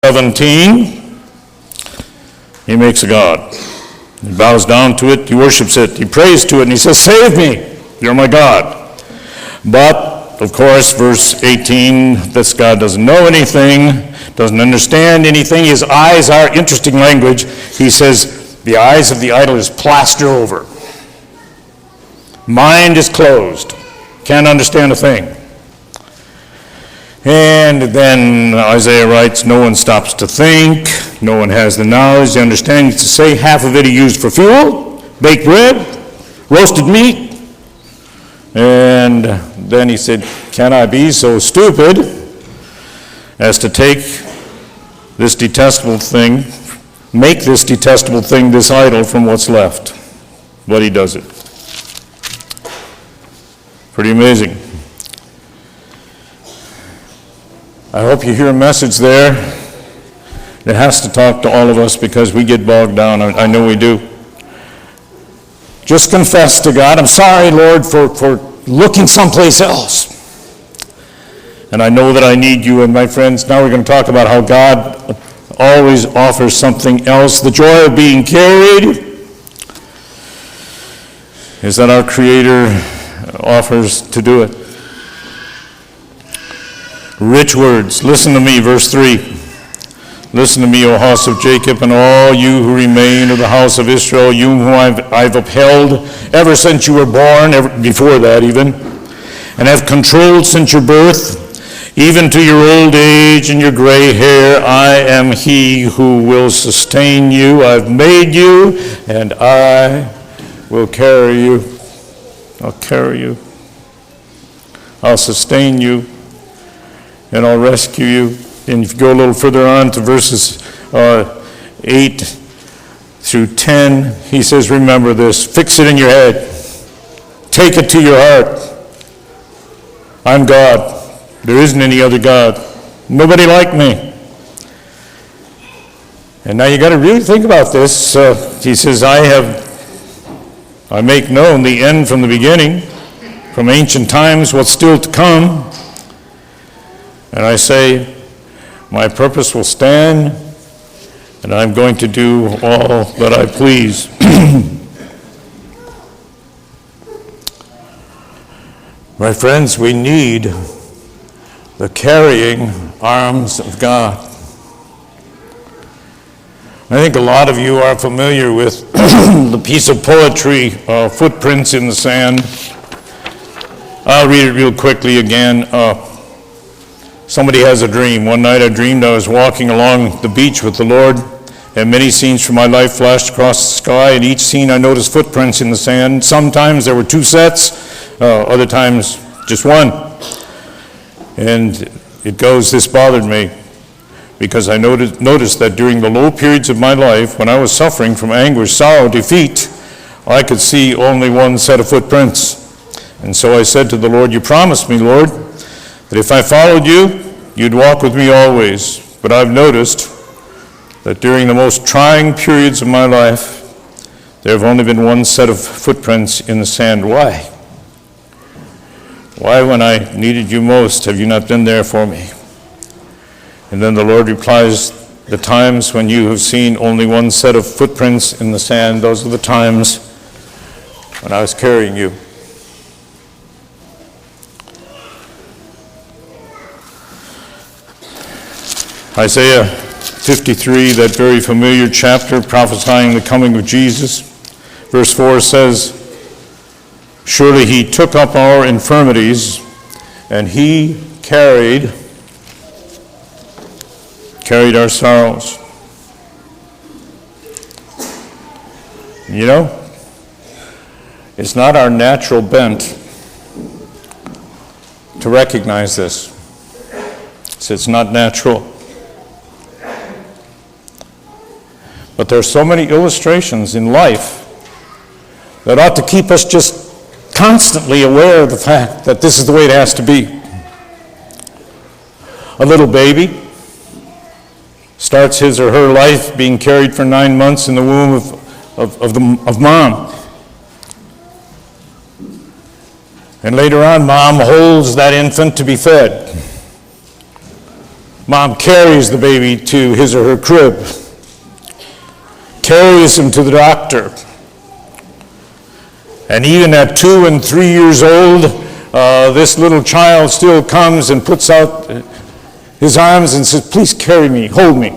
17, he makes a god. He bows down to it, he worships it, he prays to it, and he says, "Save me, you're my God." But, of course, verse 18, this God doesn't know anything, doesn't understand anything. His eyes are, interesting language, he says, the eyes of the idol is plastered over. Mind is closed, can't understand a thing. And then Isaiah writes, no one stops to think, no one has the knowledge, the understanding to say. Half of it he used for fuel, baked bread, roasted meat. And then he said, can I be so stupid as to take this detestable thing, make this detestable thing, this idol, from what's left? But he does it. Pretty amazing. I hope you hear a message there that has to talk to all of us, because we get bogged down. I know we do. Just confess to God, I'm sorry, Lord, for looking someplace else. And I know that I need you. And my friends, now we're going to talk about how God always offers something else. The joy of being carried is that our Creator offers to do it. Rich words. Listen to me, verse 3. Listen to me, O house of Jacob, and all you who remain of the house of Israel, you whom I've upheld ever since you were born, before that even, and have controlled since your birth, even to your old age and your gray hair. I am he who will sustain you. I've made you, and I will carry you. I'll carry you. I'll sustain you, and I'll rescue you. And if you go a little further on to verses 8 through 10, he says, remember this, fix it in your head, take it to your heart. I'm God. There isn't any other God. Nobody like me. And now you got to really think about this. He says, I make known the end from the beginning, from ancient times, what's still to come. And I say, my purpose will stand, and I'm going to do all that I please. My friends, we need the carrying arms of God. I think a lot of you are familiar with the piece of poetry, Footprints in the Sand. I'll read it real quickly again. Somebody has a dream. One night I dreamed I was walking along the beach with the Lord, and many scenes from my life flashed across the sky. In each scene I noticed footprints in the sand. Sometimes there were two sets, other times just one. And it goes, this bothered me, because I noticed that during the low periods of my life, when I was suffering from anguish, sorrow, defeat, I could see only one set of footprints. And so I said to the Lord, you promised me, Lord, that if I followed you, you'd walk with me always. But I've noticed that during the most trying periods of my life, there have only been one set of footprints in the sand. Why? Why, when I needed you most, have you not been there for me? And then the Lord replies, the times when you have seen only one set of footprints in the sand, those are the times when I was carrying you. Isaiah 53, that very familiar chapter prophesying the coming of Jesus. Verse 4 says, surely he took up our infirmities, and he carried our sorrows. You know, it's not our natural bent to recognize this. It's not natural. But there are so many illustrations in life that ought to keep us just constantly aware of the fact that this is the way it has to be. A little baby starts his or her life being carried for 9 months in the womb of mom. And later on, mom holds that infant to be fed. Mom carries the baby to his or her crib, carries him to the doctor. And even at 2 and 3 years old, this little child still comes and puts out his arms and says, "Please carry me, hold me."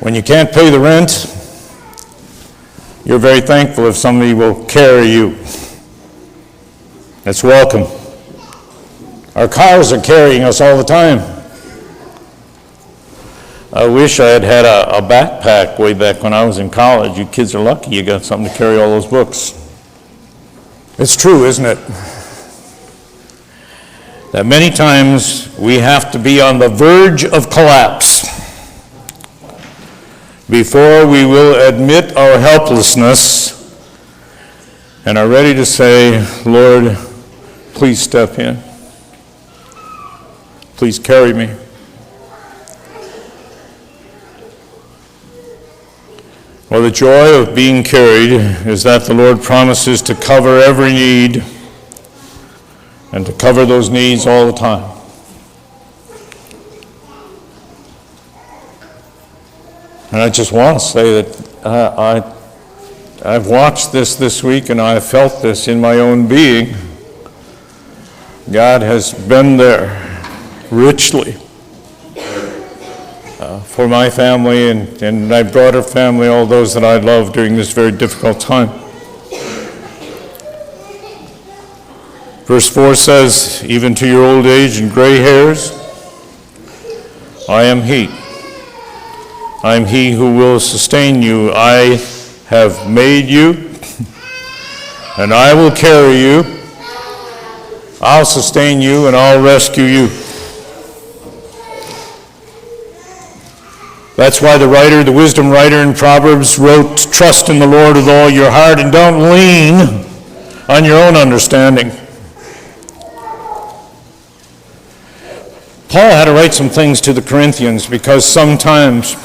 When you can't pay the rent, you're very thankful if somebody will carry you. That's welcome. Our cars are carrying us all the time. I wish I had had a backpack way back when I was in college. You kids are lucky you got something to carry all those books. It's true, isn't it? That many times we have to be on the verge of collapse before we will admit our helplessness and are ready to say, "Lord, please step in. Please carry me." Well, the joy of being carried is that the Lord promises to cover every need and to cover those needs all the time. And I just want to say that I've watched this week and I've felt this in my own being. God has been there richly for my family and my broader family, all those that I love during this very difficult time. Verse 4 says, "Even to your old age and gray hairs, I am He. I am He who will sustain you. I have made you, and I will carry you. I'll sustain you, and I'll rescue you." That's why the wisdom writer in Proverbs wrote, "Trust in the Lord with all your heart and don't lean on your own understanding." Paul had to write some things to the Corinthians because sometimes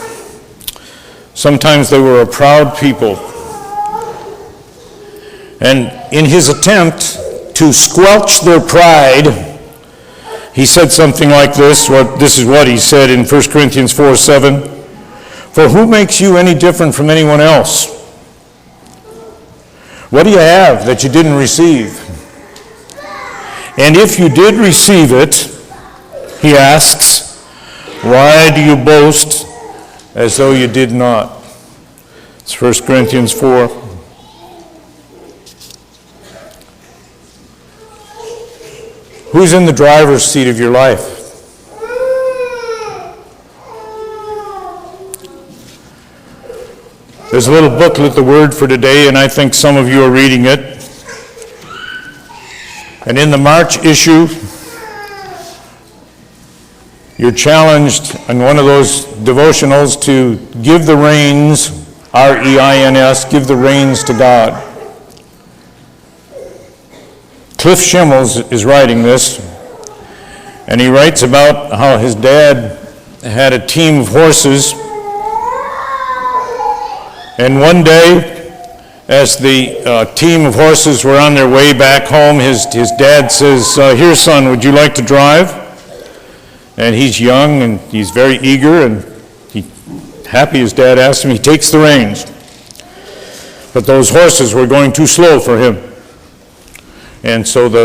they were a proud people. And in his attempt to squelch their pride, he said something like this. This is what he said in 1 Corinthians 4:7. "For who makes you any different from anyone else? What do you have that you didn't receive? And if you did receive it," he asks, "why do you boast as though you did not?" It's 1 Corinthians 4. Who's in the driver's seat of your life? There's a little booklet, The Word for Today, and I think some of you are reading it. And in the March issue, you're challenged in one of those devotionals to give the reins, R-E-I-N-S, give the reins to God. Cliff Schimmels is writing this, and he writes about how his dad had a team of horses. And one day, as the team of horses were on their way back home, his dad says, "Here, son, would you like to drive?" And he's young and he's very eager and happy his dad asked him. He takes the reins. But those horses were going too slow for him. And so the